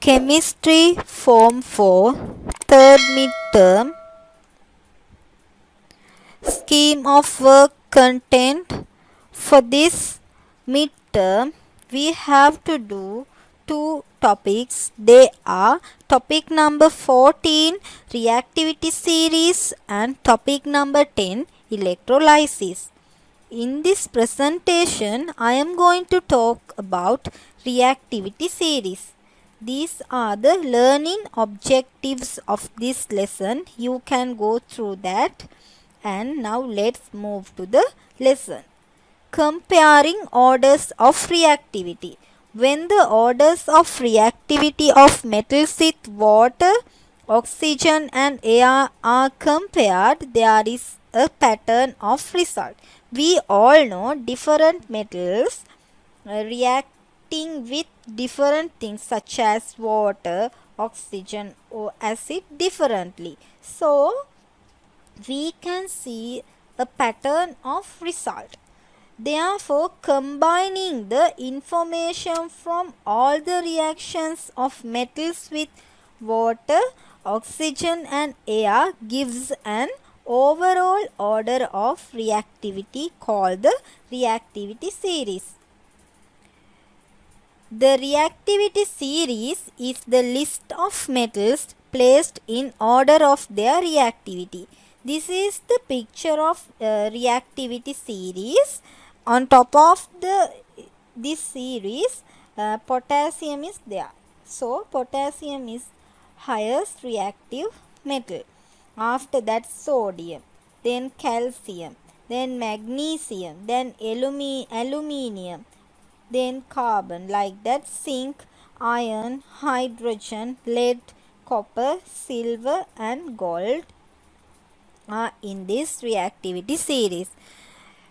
Chemistry Form 4 Third Midterm Scheme of Work Content. For this midterm we have to do two topics. They are topic number 14 reactivity series and topic number 10 electrolysis. In this presentation, I am going to talk about reactivity series. These are the learning objectives of this lesson. You can go through that. And now let's move to the lesson. Comparing orders of reactivity. When the orders of reactivity of metals with water, oxygen and air are compared, there is a pattern of result. We all know different metals reacting with different things such as water, oxygen or acid differently. So, we can see a pattern of result. Therefore, combining the information from all the reactions of metals with water, oxygen and air gives an overall order of reactivity called the reactivity series. The reactivity series is the list of metals placed in order of their reactivity. This is the picture of reactivity series. On top of this series, potassium is there. So, potassium is highest reactive metal. After that, sodium, then calcium, then magnesium, then aluminium, then carbon, like that, zinc, iron, hydrogen, lead, copper, silver and gold are in this reactivity series.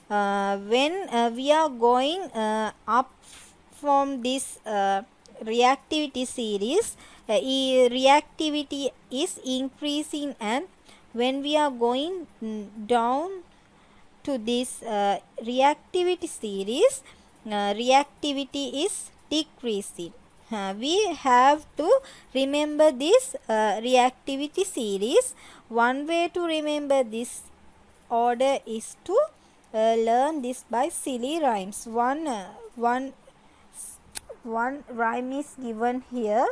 When we are going up from this reactivity series, reactivity is increasing, and when we are going down to this reactivity series, reactivity is decreasing. We have to remember this reactivity series. One way to remember this order is to learn this by silly rhymes. One rhyme is given here.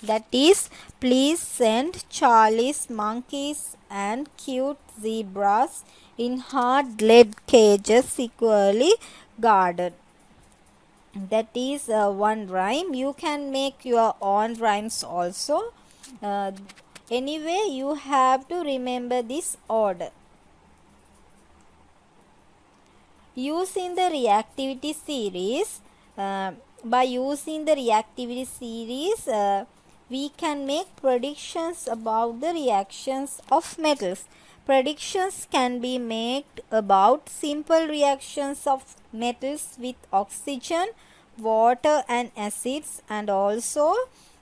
That is, please send Charlie's monkeys and cute zebras in hard lead cages equally guarded. That is one rhyme. You can make your own rhymes also. Anyway, you have to remember this order. Using the reactivity series, we can make predictions about the reactions of metals. Predictions can be made about simple reactions of metals with oxygen, water and acids, and also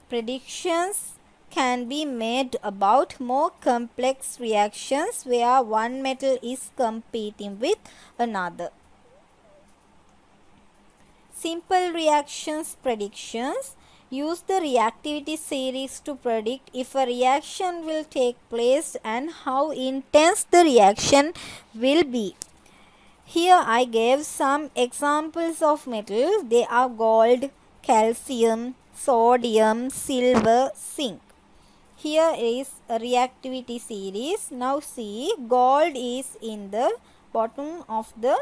predictions can be made about more complex reactions where one metal is competing with another. Simple reactions predictions. Use the reactivity series to predict if a reaction will take place and how intense the reaction will be. Here I gave some examples of metals. They are gold, calcium, sodium, silver, zinc. Here is a reactivity series. Now see, gold is in the bottom of the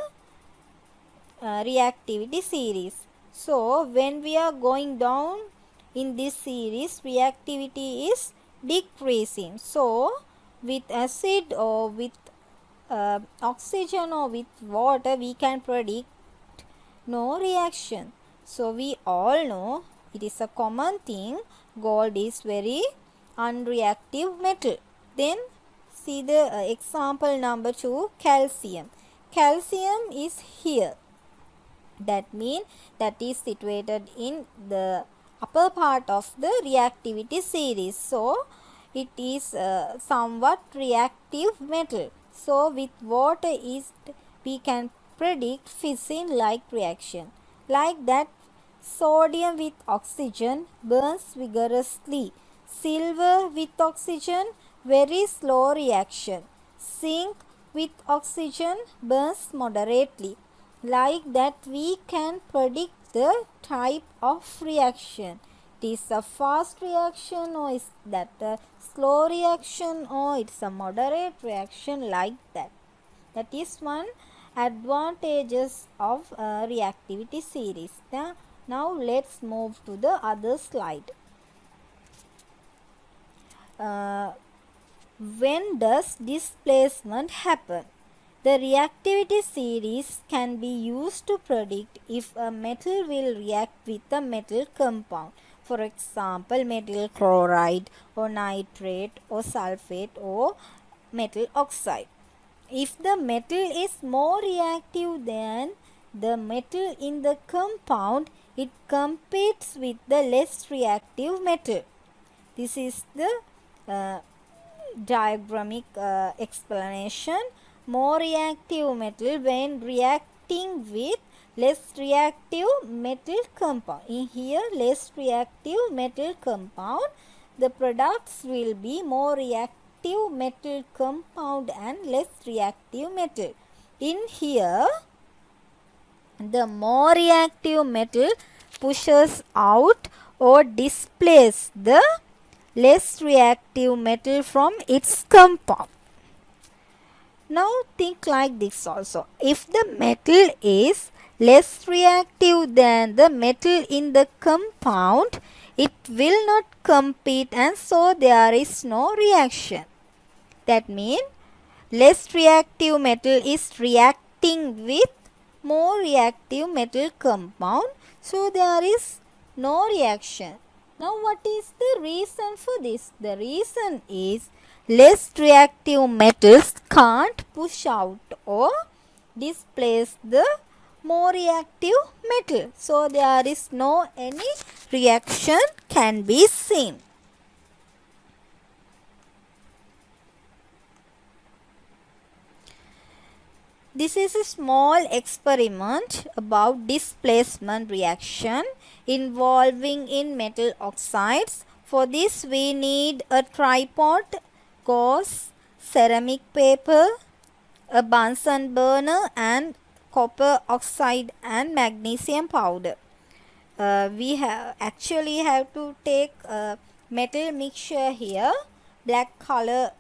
reactivity series. So, when we are going down in this series, reactivity is decreasing. So, with acid or with oxygen or with water, we can predict no reaction. So, we all know it is a common thing, gold is very unreactive metal. Then see the example number 2, calcium. Calcium is here. That means that is situated in the upper part of the reactivity series. So, it is somewhat reactive metal. So, with water we can predict fission like reaction. Like that, Sodium with oxygen burns vigorously. Silver with oxygen, very slow reaction. Zinc with oxygen burns moderately. Like that, we can predict the type of reaction. It is a fast reaction, or is that a slow reaction, or it's a moderate reaction, like that. That is one advantages of reactivity series. Now let's move to the other slide. When does displacement happen? The reactivity series can be used to predict if a metal will react with a metal compound. For example, metal chloride or nitrate or sulfate or metal oxide. If the metal is more reactive than the metal in the compound, it competes with the less reactive metal. This is the uh, diagrammic explanation. More reactive metal when reacting with less reactive metal compound. In here, less reactive metal compound, the products will be more reactive metal compound and less reactive metal. In here, the more reactive metal pushes out or displaces the less reactive metal from its compound. Now think like this also. If the metal is less reactive than the metal in the compound, it will not compete, and so there is no reaction. That means less reactive metal is reacting with more reactive metal compound, so there is no reaction. Now what is the reason for this? The reason is less reactive metals can't push out or displace the more reactive metal, so there is no any reaction can be seen. This is a small experiment about displacement reaction involving in metal oxides. For this we need a tripod, gauze, ceramic paper, a Bunsen burner and copper oxide and magnesium powder. We have to take a metal mixture here, black color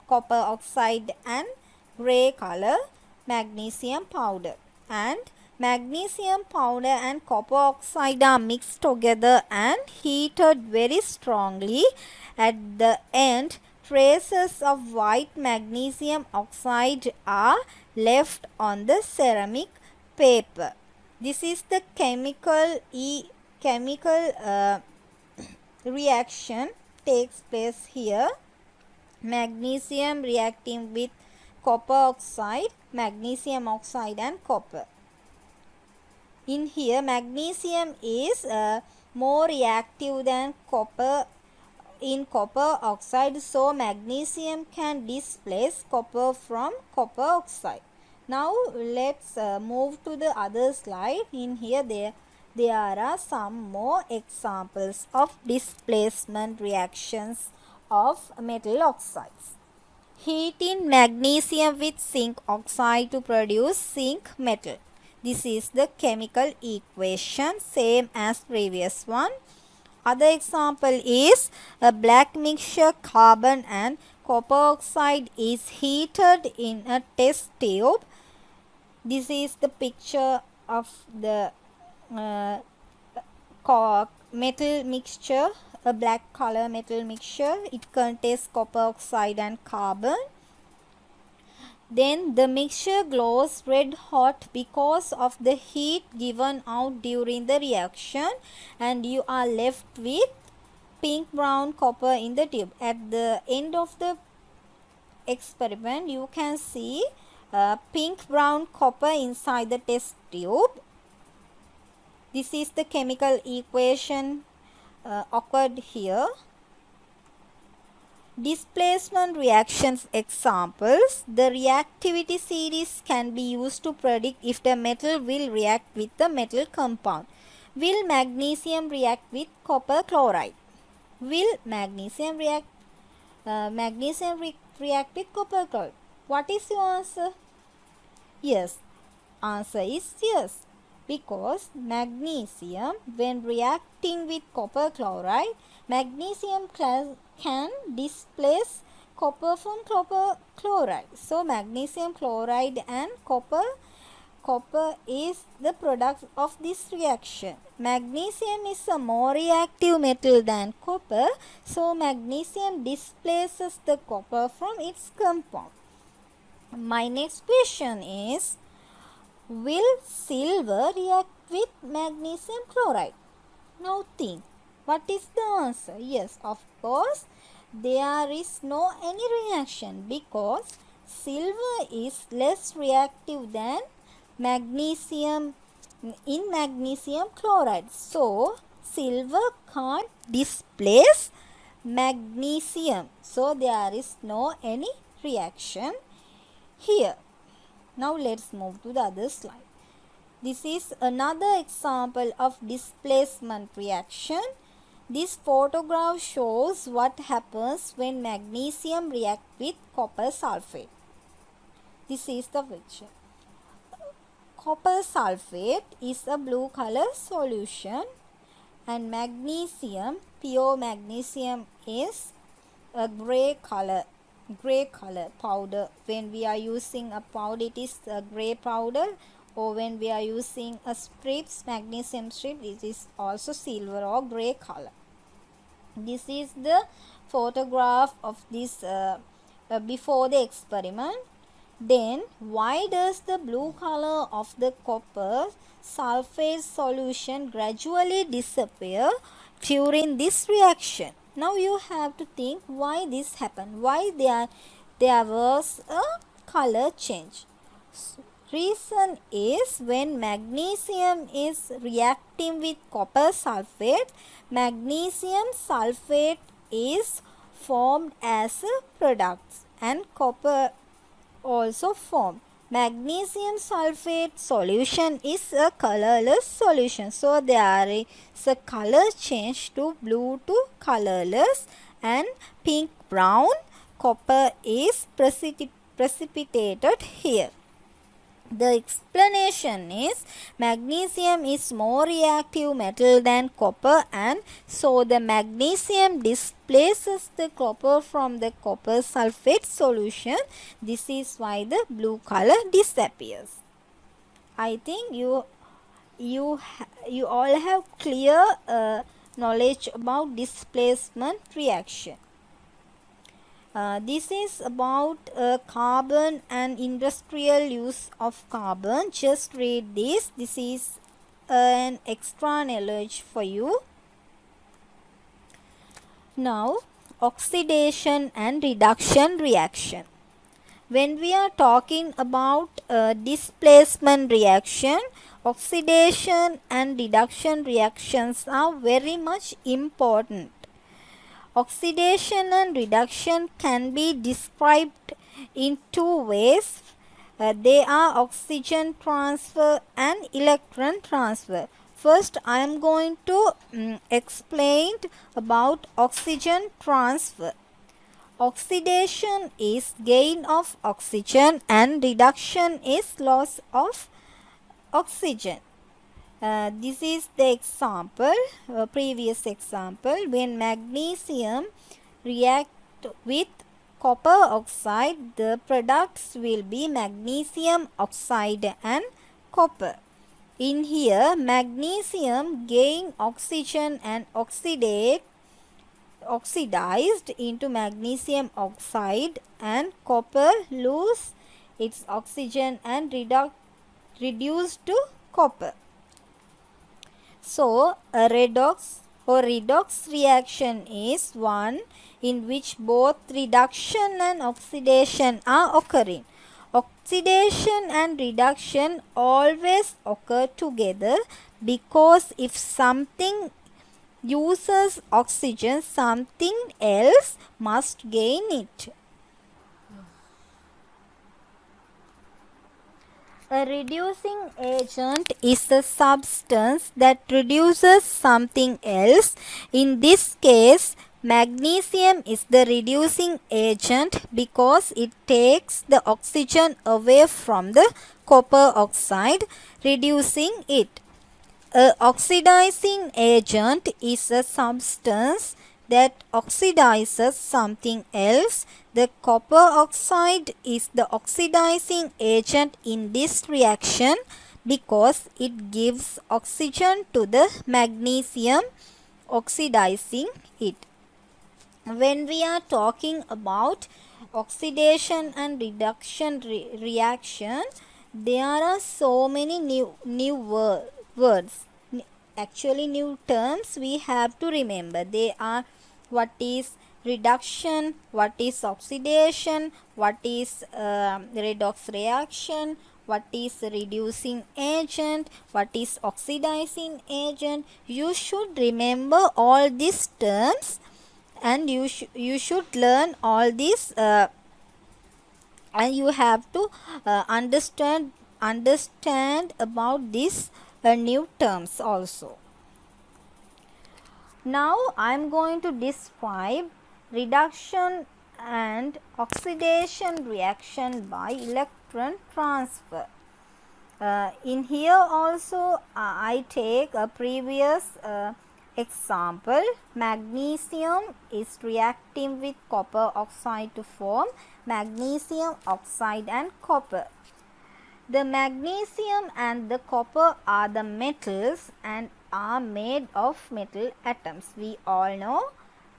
copper oxide and gray color magnesium powder, and magnesium powder and copper oxide are mixed together and heated very strongly. At the end, traces of white magnesium oxide are left on the ceramic paper. This is the chemical reaction takes place here. Magnesium reacting with copper oxide, magnesium oxide and copper. In here, magnesium is more reactive than copper in copper oxide, so magnesium can displace copper from copper oxide. Now let's move to the other slide. In here there are some more examples of displacement reactions of metal oxides. Heating magnesium with zinc oxide to produce zinc metal. This is the chemical equation, same as previous one. Other example is a black mixture carbon and copper oxide is heated in a test tube. This is the picture of the metal mixture, a black color metal mixture. It contains copper oxide and carbon. Then the mixture glows red hot because of the heat given out during the reaction, and you are left with pink brown copper in the tube. At the end of the experiment, you can see pink brown copper inside the test tube. This is the chemical equation occurred here. Displacement reactions examples. The reactivity series can be used to predict if the metal will react with the metal compound. Will magnesium react with copper chloride? Will react with copper chloride? What is your answer? Yes. Answer is yes. Because magnesium, when reacting with copper chloride, magnesium can displace copper from copper chloride. So magnesium chloride and copper is the product of this reaction. Magnesium is a more reactive metal than copper, so magnesium displaces the copper from its compound. My next question is, will silver react with magnesium chloride? Now think, what is the answer? Yes, of course, there is no any reaction because silver is less reactive than magnesium in magnesium chloride. So, silver can't displace magnesium. So, there is no any reaction here. Now, let's move to the other slide. This is another example of displacement reaction. This photograph shows what happens when magnesium reacts with copper sulfate. This is the picture. Copper sulfate is a blue color solution and magnesium, pure magnesium, is a gray color powder. When we are using a powder, it is a gray powder, or when we are using a strips, magnesium strip, it is also silver or gray color. This is the photograph of this before the experiment. Then why does the blue color of the copper sulfate solution gradually disappear during this reaction? Now you have to think why this happened, why there was a color change. Reason is, when magnesium is reacting with copper sulfate, magnesium sulfate is formed as a product and copper also formed. Magnesium sulfate solution is a colorless solution. So there is a color change to blue to colorless and pink brown. Copper is precipitated here. The explanation is, magnesium is more reactive metal than copper, and so the magnesium displaces the copper from the copper sulfate solution. This is why the blue color disappears. I think you all have clear knowledge about displacement reaction. This is about carbon and industrial use of carbon. Just read this. This is an extra knowledge for you. Now, oxidation and reduction reaction. When we are talking about displacement reaction, oxidation and reduction reactions are very much important. Oxidation and reduction can be described in two ways. They are oxygen transfer and electron transfer. First, I am going to explain about oxygen transfer. Oxidation is gain of oxygen and reduction is loss of oxygen. This is the example, previous example. When magnesium react with copper oxide, the products will be magnesium oxide and copper. In here, magnesium gain oxygen and oxidized into magnesium oxide, and copper lose its oxygen and reduced to copper. So, a redox reaction is one in which both reduction and oxidation are occurring. Oxidation and reduction always occur together, because if something uses oxygen, something else must gain it. A reducing agent is a substance that reduces something else. In this case, magnesium is the reducing agent because it takes the oxygen away from the copper oxide, reducing it. A oxidizing agent is a substance that oxidizes something else. The copper oxide is the oxidizing agent in this reaction because it gives oxygen to the magnesium, oxidizing it. When we are talking about oxidation and reduction reaction, there are so many new words, actually new terms we have to remember. They are what is reduction, what is oxidation, what is redox reaction, what is reducing agent, what is oxidizing agent. You should remember all these terms, and you should learn all this, and you have to understand about these new terms also. Now I am going to describe reduction and oxidation reaction by electron transfer. In here also I take a previous example. Magnesium is reacting with copper oxide to form magnesium oxide and copper. The magnesium and the copper are the metals and are made of metal atoms. We all know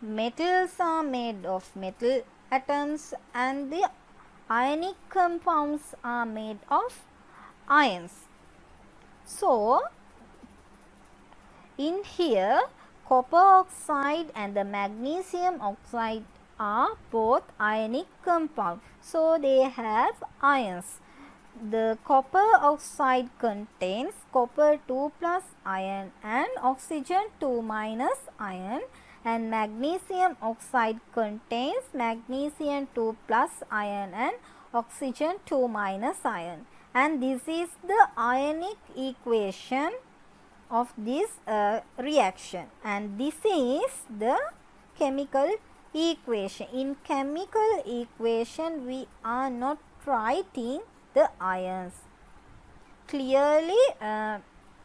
metals are made of metal atoms and the ionic compounds are made of ions. So, in here, copper oxide and the magnesium oxide are both ionic compounds. So, they have ions. The copper oxide contains copper 2 plus ion and oxygen 2 minus ion, and magnesium oxide contains magnesium 2 plus ion and oxygen 2 minus ion. And this is the ionic equation of this reaction, and this is the chemical equation. In chemical equation, we are not writing the ions. Clearly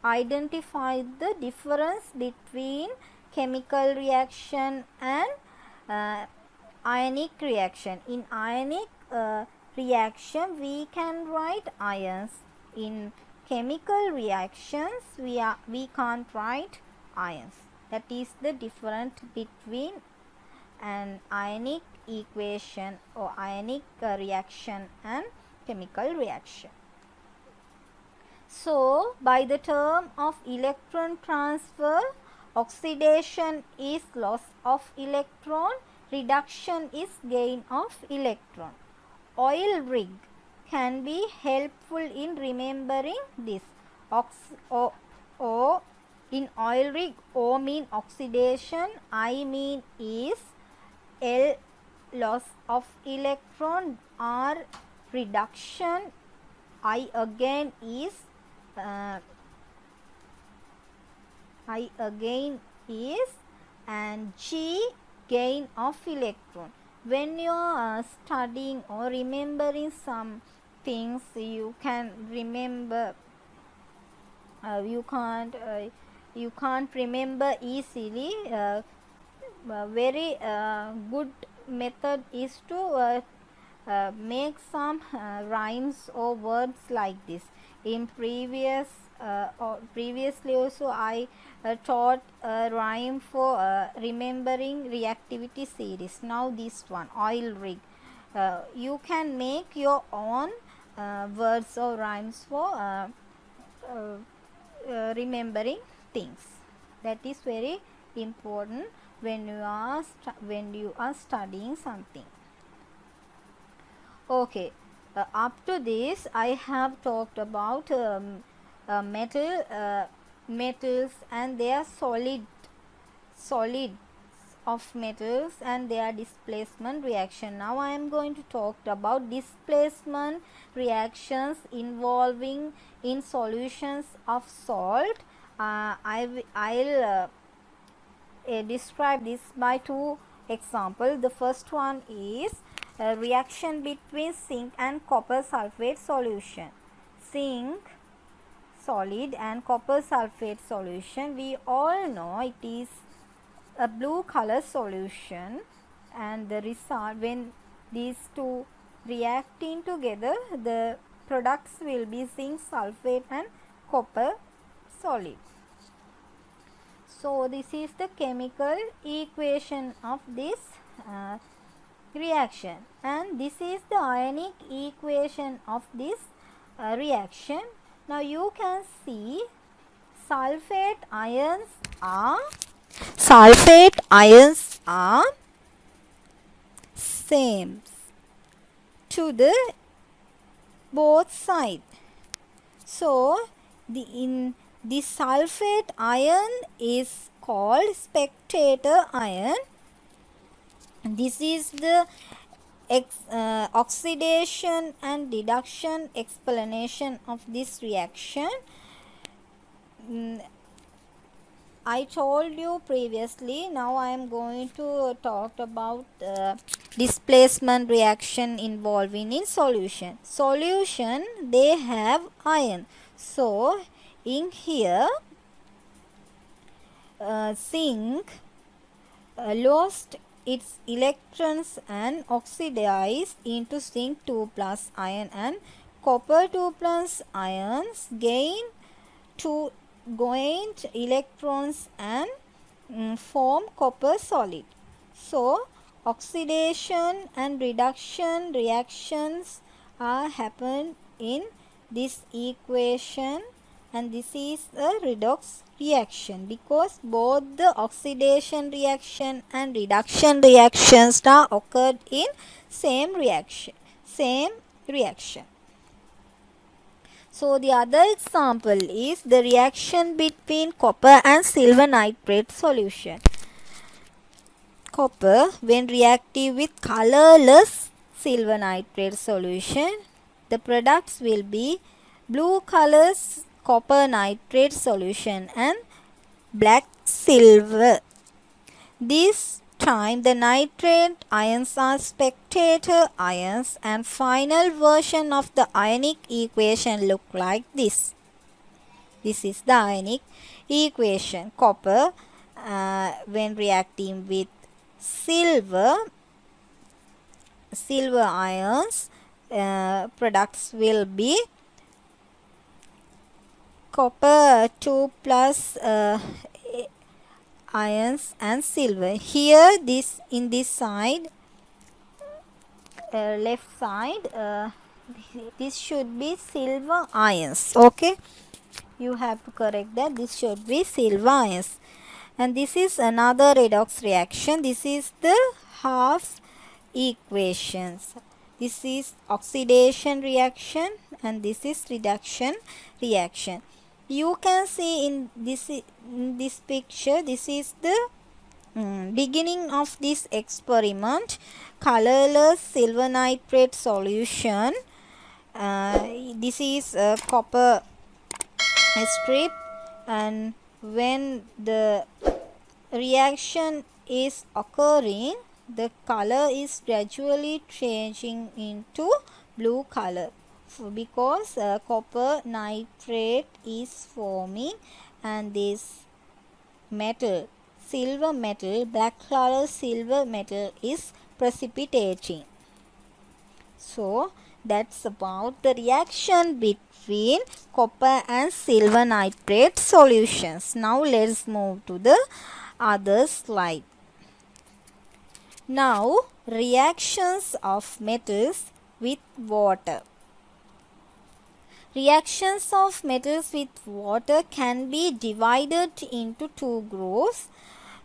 identify the difference between chemical reaction and ionic reaction. In ionic reaction, we can write ions. In chemical reactions, we can't write ions. That is the difference between an ionic equation or ionic reaction and chemical reaction. So, by the term of electron transfer, oxidation is loss of electron, reduction is gain of electron. Oil rig can be helpful in remembering this. O in oil rig, O mean oxidation, I mean is, L loss of electron, R reduction, I again is and G gain of electron. When you are studying or remembering some things, you can remember, you can't remember easily. Very good method is to make some rhymes or words like this. In previously also I taught a rhyme for remembering reactivity series. Now this one, oil rig. You can make your own words or rhymes for remembering things. That is very important when you are studying something. Okay, up to this I have talked about metals and their solids of metals and their displacement reaction. Now I am going to talk about displacement reactions involving in solutions of salt. I'll describe this by two examples. The first one is a reaction between zinc and copper sulfate solution. Zinc solid and copper sulfate solution, we all know it is a blue color solution, and the result, when these two reacting together, the products will be zinc sulfate and copper solid. So this is the chemical equation of this reaction, and this is the ionic equation of this reaction. Now you can see sulfate ions are same to the both side. So the sulfate ion is called spectator ion. This is the oxidation and reduction explanation of this reaction. I told you previously. Now I am going to talk about displacement reaction involving in solution. Solution, they have ion. So in here zinc lost its electrons and oxidized into zinc 2 plus ion, and copper 2 plus ions gained electrons and form copper solid. So oxidation and reduction reactions are happen in this equation, and this is a redox reaction because both the oxidation reaction and reduction reactions are occurred in same reaction. So the other example is the reaction between copper and silver nitrate solution. Copper, when reactive with colorless silver nitrate solution, the products will be blue colors copper nitrate solution and black silver. This time the nitrate ions are spectator ions, and final version of the ionic equation look like this. This is the ionic equation. Copper when reacting with silver ions, products will be copper 2 plus ions and silver. Here this in this side left side this should be silver ions. Okay, you have to correct that. This should be silver ions, and this is another redox reaction. This is the half equations. This is oxidation reaction and this is reduction reaction. You can see in this picture, this is the beginning of this experiment. Colorless silver nitrate solution. This is a copper strip, and when the reaction is occurring, the color is gradually changing into blue color because copper nitrate is forming, and this metal, silver metal, black color silver metal is precipitating. So that's about the reaction between copper and silver nitrate solutions. Now let's move to the other slide. Now reactions of metals with water. Reactions of metals with water can be divided into two groups.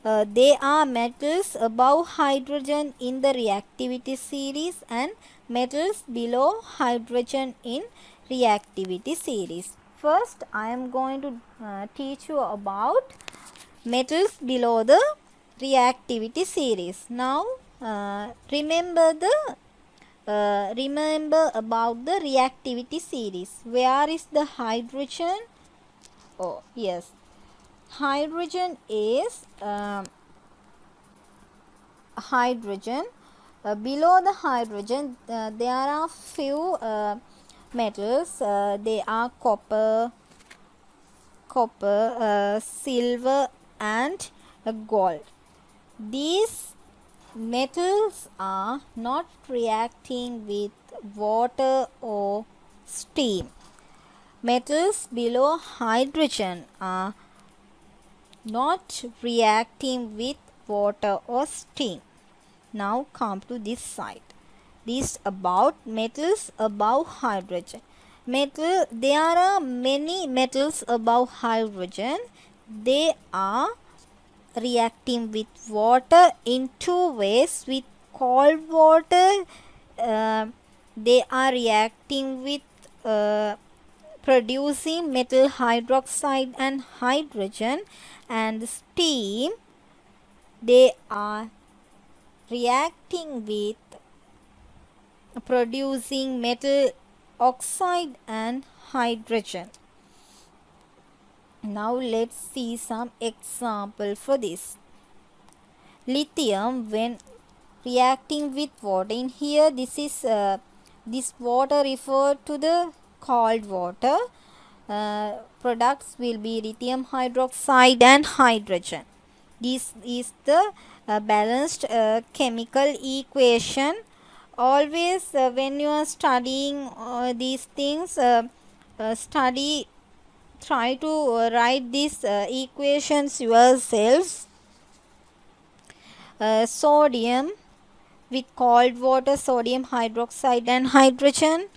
They are metals above hydrogen in the reactivity series and metals below hydrogen in reactivity series. First, I am going to teach you about metals below the reactivity series. Now remember about the reactivity series. Where is the hydrogen? Oh yes, hydrogen is hydrogen. Below the hydrogen there are few metals. They are copper, silver and gold. These metals are not reacting with water or steam. Metals below hydrogen are not reacting with water or steam. Now come to this side. This about metals above hydrogen. There are many metals above hydrogen. They are reacting with water in two ways. With cold water, they are reacting with producing metal hydroxide and hydrogen, and steam, they are reacting with producing metal oxide and hydrogen. Now let's see some example for this. Lithium, when reacting with water, in here this is this water referred to the cold water. Products will be lithium hydroxide and hydrogen. This is the balanced chemical equation. Always when you are studying these things, try to write these equations yourselves. Sodium with cold water, sodium hydroxide and hydrogen.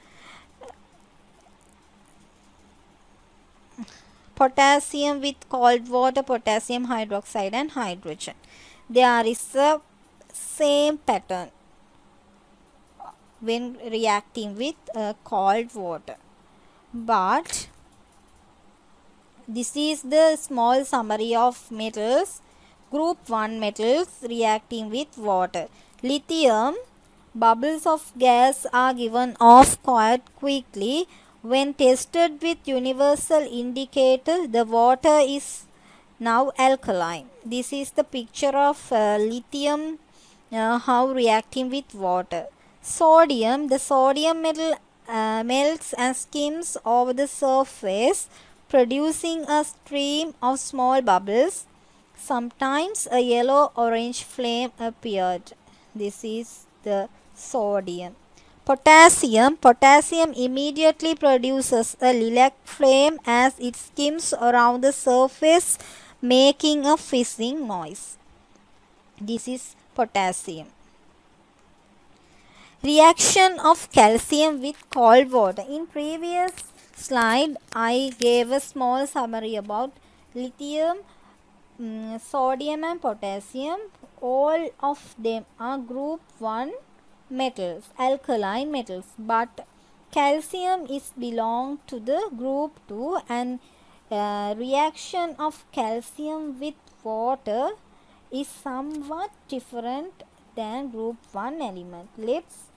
Potassium with cold water, potassium hydroxide and hydrogen. There is a same pattern when reacting with cold water. But this is the small summary of metals. Group 1 metals reacting with water. Lithium, bubbles of gas are given off quite quickly. When tested with universal indicator, the water is now alkaline. This is the picture of lithium, how reacting with water. Sodium, the sodium metal melts and skims over the surface, producing a stream of small bubbles. Sometimes a yellow-orange flame appeared. This is the sodium. Potassium immediately produces a lilac flame as it skims around the surface, making a fizzing noise. This is potassium. Reaction of calcium with cold water. In previous slide, I gave a small summary about lithium, sodium and potassium. All of them are group 1 metals, alkaline metals, but calcium is belong to the group 2, and reaction of calcium with water is somewhat different than group 1 element. Let's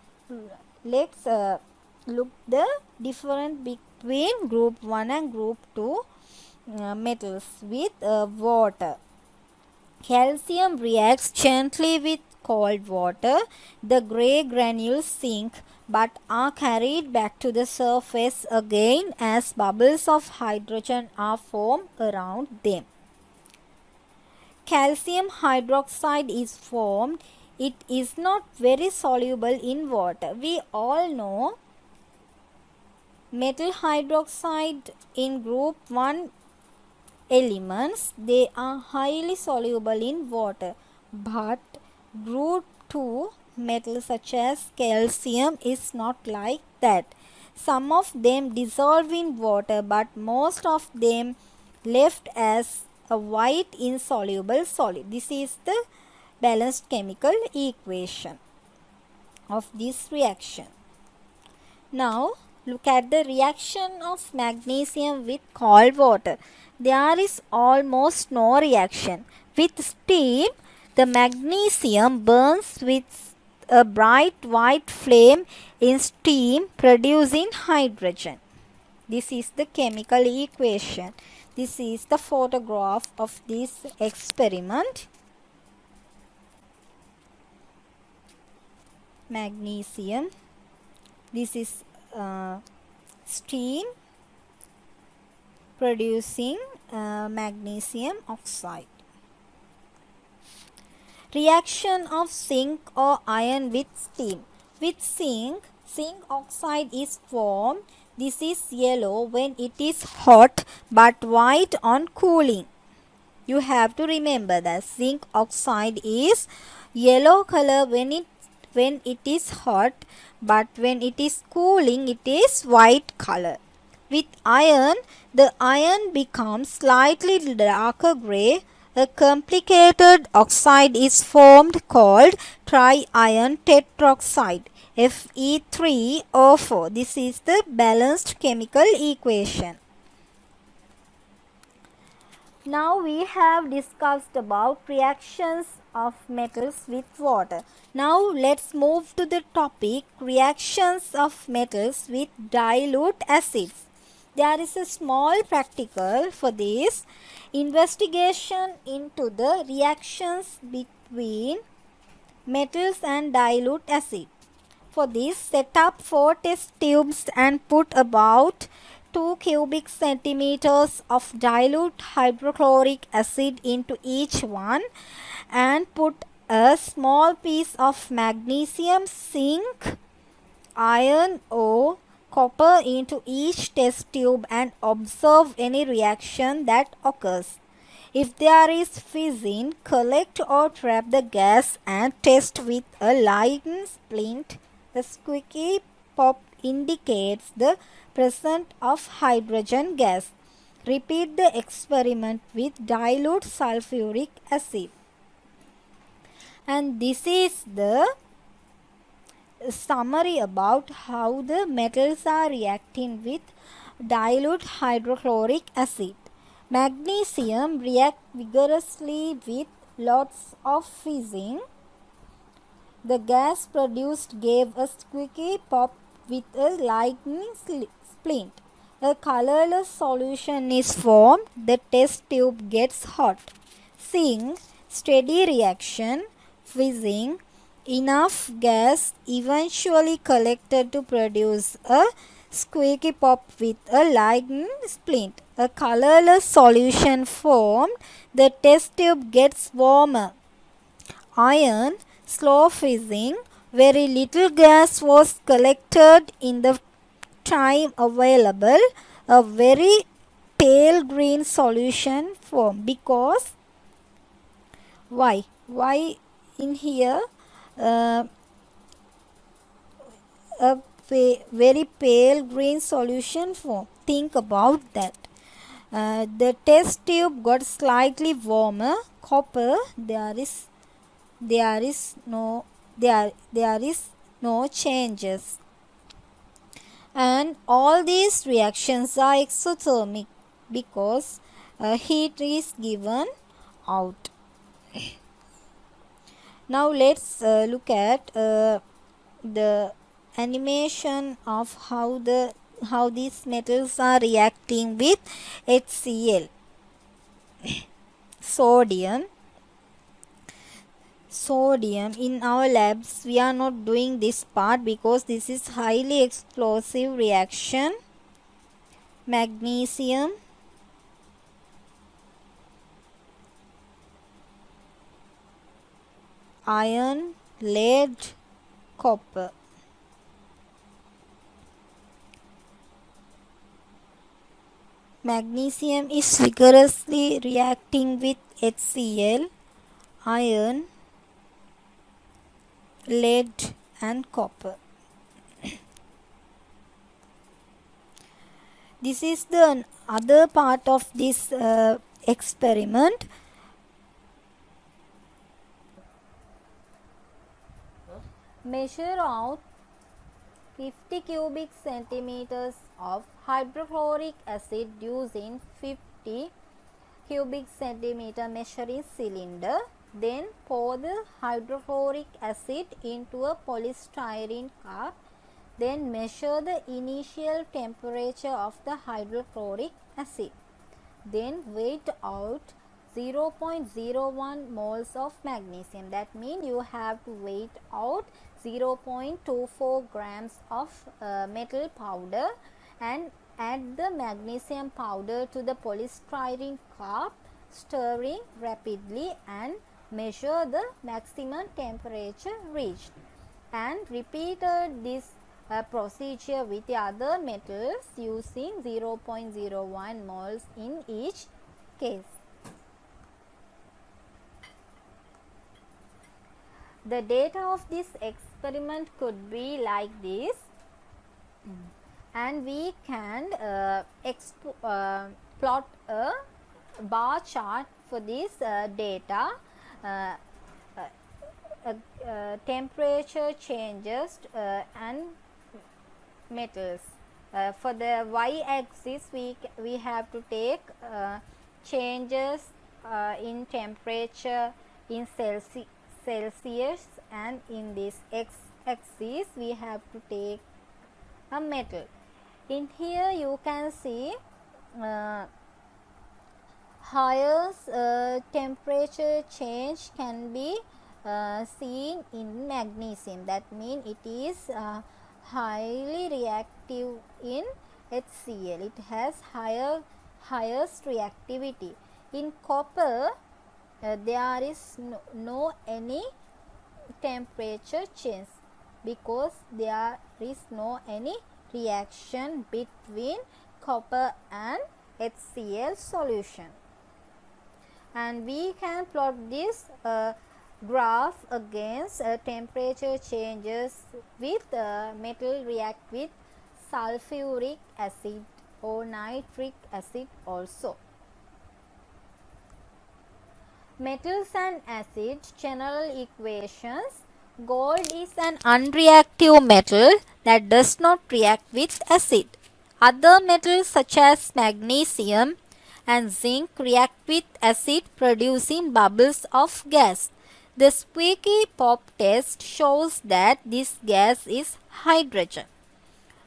look the difference between group 1 and group 2 metals with water. Calcium reacts gently with cold water. The grey granules sink but are carried back to the surface again as bubbles of hydrogen are formed around them. Calcium hydroxide is formed. It is not very soluble in water. We all know metal hydroxide in group 1 elements, they are highly soluble in water, but group 2 metals such as calcium is not like that. Some of them dissolve in water, but most of them left as a white insoluble solid. This is the balanced chemical equation of this reaction. Now look at the reaction of magnesium with cold water. There is almost no reaction. With steam, The magnesium burns with a bright white flame in steam, producing hydrogen. This is the chemical equation. This is the photograph of this experiment. Magnesium. This is steam producing magnesium oxide. Reaction of zinc or iron with steam. With zinc oxide is formed. This is yellow when it is hot but white on cooling. You have to remember that zinc oxide is yellow color when it is hot, but when it is cooling it is white color. With iron, the iron becomes slightly darker gray. A complicated oxide is formed called tri-iron tetroxide, Fe3O4. This is the balanced chemical equation. Now we have discussed about reactions of metals with water. Now let's move to the topic reactions of metals with dilute acids. There is a small practical for this investigation into the reactions between metals and dilute acid. For this, set up 4 test tubes and put about 2 cubic centimeters of dilute hydrochloric acid into each one and put a small piece of magnesium, zinc, iron or copper into each test tube and observe any reaction that occurs. If there is fission, collect or trap the gas and test with a Leyden splint. A squeaky pop indicates the presence of hydrogen gas. Repeat the experiment with dilute sulfuric acid. And this is the summary about how the metals are reacting with dilute hydrochloric acid. Magnesium reacts vigorously with lots of fizzing. The gas produced gave a squeaky pop with a Leyden splint. A colorless solution is formed. The test tube gets hot. Zinc, steady reaction, fizzing. Enough gas eventually collected to produce a squeaky pop with a Leyden splint. A colorless solution formed. The test tube gets warmer. Iron, slow fizzing. Very little gas was collected in the time available. A very pale green solution formed. Because why in here a very pale green solution formed? Think about that. The test tube got slightly warmer. Copper, there is no changes, and all these reactions are exothermic because heat is given out. Now let's look at the animation of how these metals are reacting with HCl. Sodium in our labs we are not doing this part because this is highly explosive reaction. Magnesium, iron, lead, copper. Magnesium is vigorously reacting with HCl, iron, lead and copper. This is the other part of this experiment. Measure out 50 cubic centimeters of hydrochloric acid using 50 cubic centimeter measuring cylinder. Then pour the hydrochloric acid into a polystyrene cup. Then measure the initial temperature of the hydrochloric acid. Then weigh out 0.01 moles of magnesium. That means you have to weigh out 0.24 grams of metal powder and add the magnesium powder to the polystyrene cup, stirring rapidly and measure the maximum temperature reached. And repeated this procedure with the other metals using 0.01 moles in each case. The data of this experiment could be like this, and we can plot a bar chart for this data. Temperature changes and metals. For the y-axis we have to take changes in temperature in Celsius, and in this x-axis we have to take a metal. In here you can see higher temperature change can be seen in magnesium. That means it is highly reactive in HCl. It has highest reactivity. In copper there is no any temperature change because there is no any reaction between copper and HCl solution. And we can plot this graph against temperature changes with metal react with sulfuric acid or nitric acid also. Metals and acids general equations. Gold is an unreactive metal that does not react with acid. Other metals such as magnesium and zinc react with acid producing bubbles of gas. The squeaky pop test shows that this gas is hydrogen.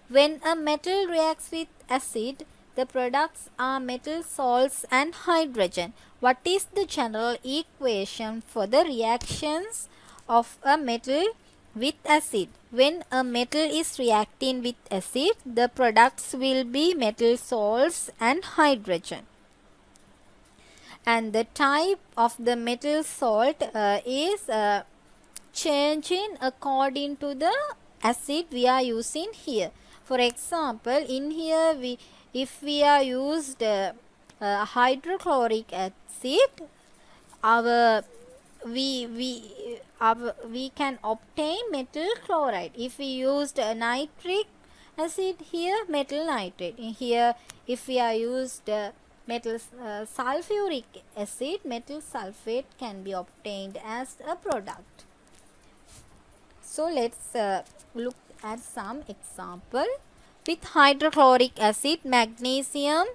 When a metal reacts with acid, the products are metal salts and hydrogen. What is the general equation for the reactions of a metal with acid? When a metal is reacting with acid, the products will be metal salts and hydrogen. And the type of the metal salt is changing according to the acid we are using here. For example, in here if we are used hydrochloric acid, we can obtain metal chloride. If we used nitric acid here, metal nitrate. In here, if we are used metal sulfuric acid, metal sulfate can be obtained as a product. So let's look at some example. With hydrochloric acid, magnesium,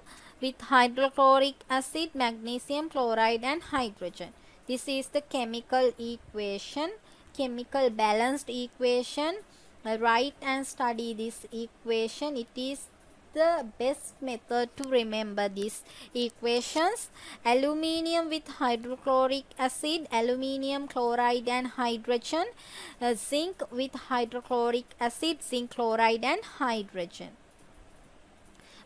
with hydrochloric acid, magnesium chloride and hydrogen. This is the chemical equation, chemical balanced equation. Write and study this equation. It is the best method to remember these equations. Aluminium with hydrochloric acid, aluminium chloride and hydrogen. Zinc with hydrochloric acid, zinc chloride and hydrogen.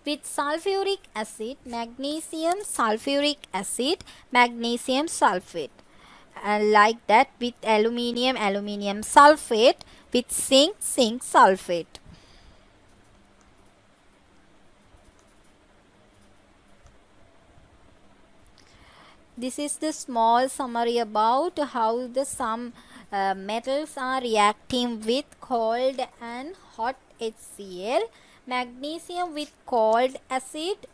With sulfuric acid, magnesium sulfuric acid, magnesium sulfate. Like that with aluminium, aluminium sulfate, with zinc, zinc sulfate. This is the small summary about how the some metals are reacting with cold and hot HCl. Magnesium with cold acid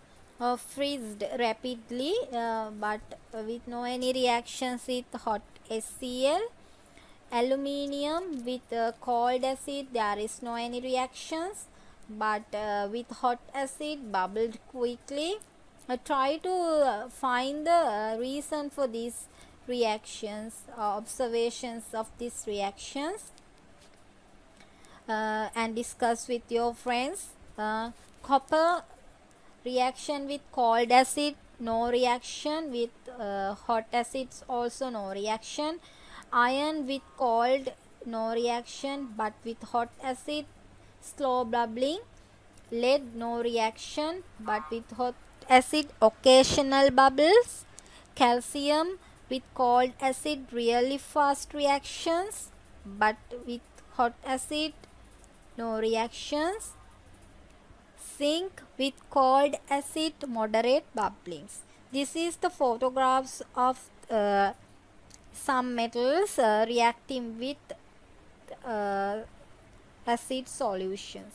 freezed rapidly but with no any reactions with hot HCl. Aluminium with cold acid there is no any reactions, but with hot acid bubbled quickly. Try to find the reason for this reactions, observations of these reactions, and discuss with your friends. Copper reaction with cold acid, no reaction. With hot acids, also no reaction. Iron with cold, no reaction, but with hot acid, slow bubbling. Lead, no reaction, but with hot acid, occasional bubbles. Calcium with cold acid, really fast reactions, but with hot acid, no reactions. Zinc with cold acid, moderate bubblings. This is the photographs of some metals reacting with uh, acid solutions.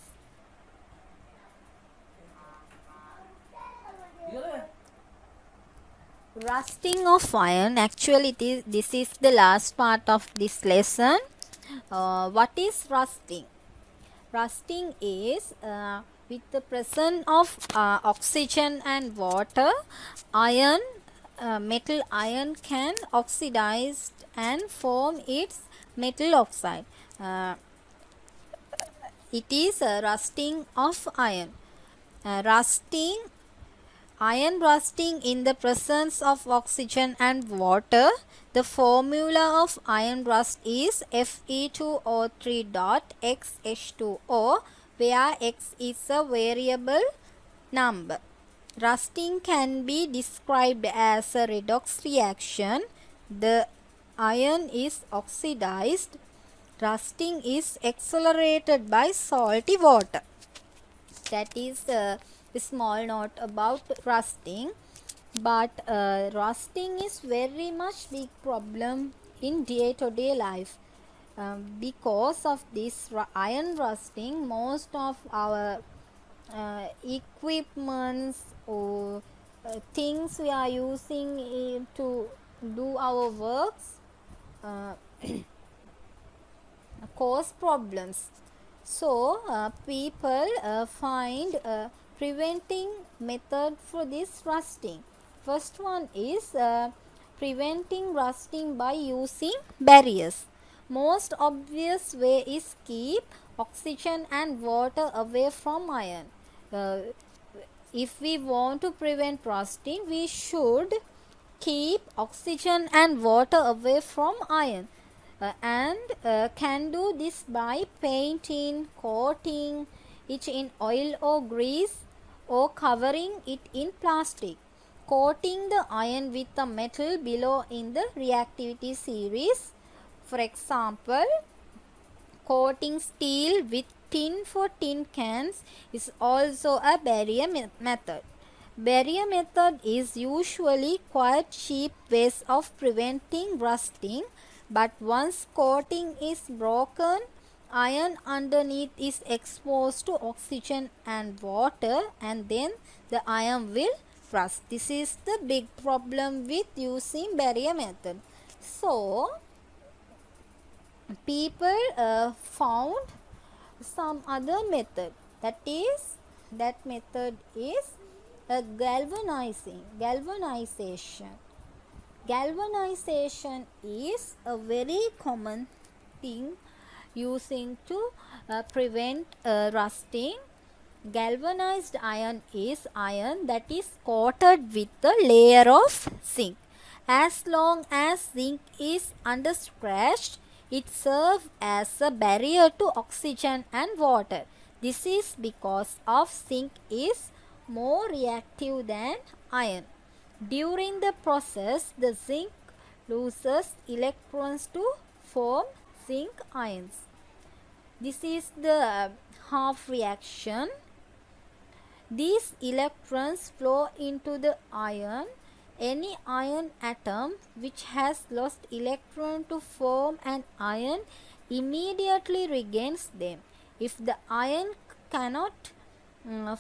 Rusting of iron. Actually, this is the last part of this lesson. What is rusting? Rusting is with the presence of oxygen and water, iron, metal iron can oxidize and form its metal oxide. It is rusting of iron. Rusting, iron rusting in the presence of oxygen and water. The formula of iron rust is Fe2O3.xH2O, where X is a variable number. Rusting can be described as a redox reaction. The iron is oxidized. Rusting is accelerated by salty water. That is a small note about rusting. But rusting is very much big problem in day-to-day life. Because of this iron rusting, most of our equipments or things we are using to do our works cause problems. So people find preventing method for this rusting. First one is preventing rusting by using barriers. Most obvious way is keep oxygen and water away from iron. If we want to prevent rusting, we should keep oxygen and water away from iron. And can do this by painting, coating it in oil or grease, or covering it in plastic. Coating the iron with the metal below in the reactivity series. For example, coating steel with tin for tin cans is also a barrier method. Barrier method is usually quite cheap ways of preventing rusting, but once coating is broken, iron underneath is exposed to oxygen and water, and then the iron will rust. This is the big problem with using barrier method. So people found some other method. That method is galvanization. Galvanization is a very common thing using to prevent rusting. Galvanized iron is iron that is coated with a layer of zinc. As long as zinc is under-scratched, it serves as a barrier to oxygen and water. This is because of zinc is more reactive than iron. During the process, the zinc loses electrons to form zinc ions. This is the half reaction. These electrons flow into the iron. Any iron atom which has lost electron to form an ion immediately regains them. If the iron cannot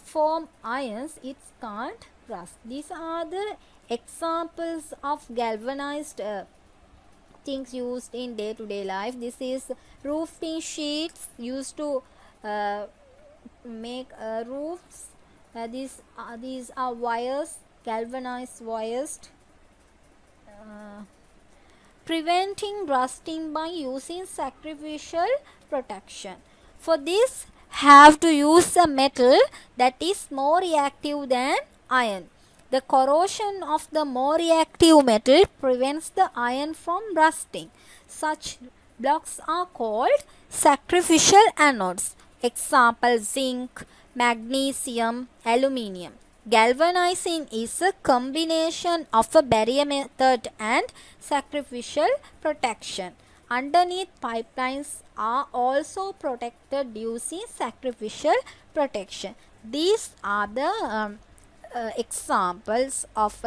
form ions, it can't rust. These are the examples of galvanized things used in day-to-day life. This is roofing sheets used to make roofs. These are wires, galvanized wires. preventing rusting by using sacrificial protection. For this, have to use a metal that is more reactive than iron. The corrosion of the more reactive metal prevents the iron from rusting. Such blocks are called sacrificial anodes. Example: zinc, magnesium, aluminium. Galvanizing is a combination of a barrier method and sacrificial protection. Underneath pipelines are also protected using sacrificial protection. These are the examples of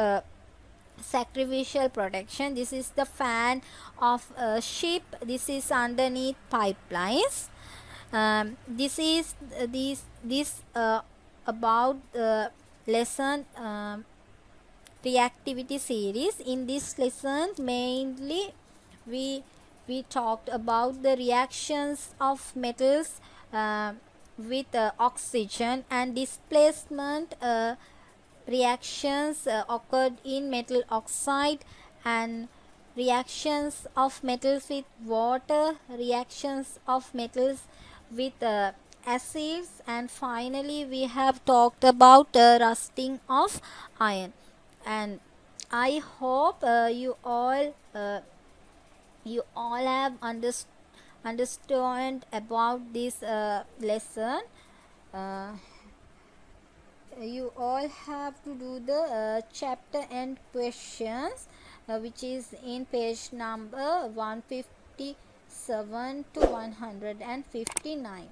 sacrificial protection. This is the fan of a ship. This is underneath pipelines. This is this about the lesson reactivity series. In this lesson mainly we talked about the reactions of metals with oxygen, and displacement reactions occurred in metal oxide, and reactions of metals with water, reactions of metals with acids, and finally we have talked about rusting of iron. And I hope you all have understood about this lesson. uh, you all have to do the chapter and questions, which is in page number 157 to 159.